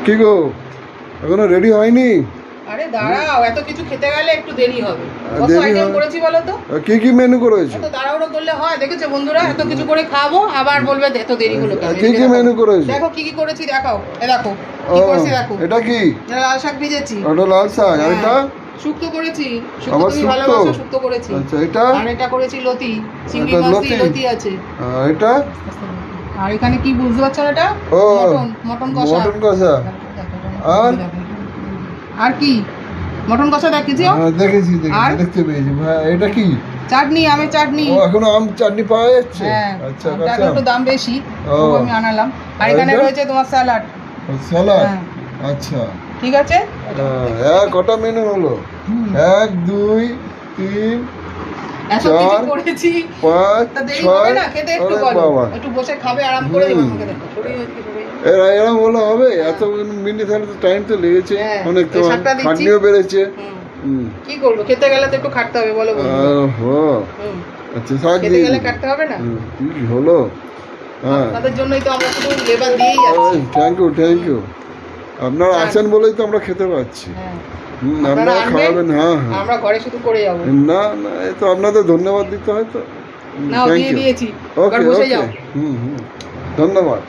কি গো, এখনো রেডি হয়নি? আরে দাঁড়াও, এত কিছু খেতে গেলে একটু দেরি হবে। কত আইটেম করেছি বলো তো? কি কি মেনু করেছো? এত তাড়াহুড়ো করলে হয়? দেখেছো বন্ধুরা, এত কিছু করে খাবো আবার বলবে এত দেরি হলো কেন? কি কি মেনু করেছো? দেখো কি কি করেছি, দেখাও। এ দেখো কি করেছি, দেখো। এটা কি? লাল শাক ভেজেছি। ওটা লাল শাক। আর এটা শুক্তো করেছি। শুক্তো তুমি ভালোবাসো, শুক্তো করেছি। আচ্ছা, এটা? আর এটা করেছি লতি, চিংড়ি মাছ দিয়ে লতি আছে। এটা? আর এখানে কি বুঝতে পারছো না? এটা মটন কষা। মটন কষা। আর কি? মটন কষা দেখেছি। দেখেছি, দেখতে পেয়েছি। এটা কি? চাটনি, আমের চাটনি। এখনো আম চাটনি পাওয়া যাচ্ছে? আচ্ছা, একটু দাম বেশি, আমি আনালাম। আর এখানে রয়েছে তোমার স্যালাড। আচ্ছা, ঠিক আছে। কটা মেনু হলো? 1 2 3 এত কিছু করেছি, 5 দেরি হবে না খেতে? একটু বলো, একটু বসে খাবে আরাম করে। এরকম বলা হবে? এত মিনিট তাহলে তো টাইম তো লেগেছে অনেক, তো খাটনিও বেড়েছে। কি করবো, খেতে গেলে তো একটু খাটতে হবে বলো। আচ্ছা, শাক খেতে গেলে কাটতে হবে না? কি হলো? তাদের জন্যই তো আমরা শুধু লেবার দিয়েই যাচ্ছি। Thank you. আপনারা আছেন বলেই তো আমরা খেতে পাচ্ছি। আপনারা খাওয়াবেন। আমরা ঘরে শুধু করে যাবো। না, এই তো আপনাদের ধন্যবাদ দিতে হয় তো। নাও, দিয়ে দিয়েছি। ওকে, ধন্যবাদ।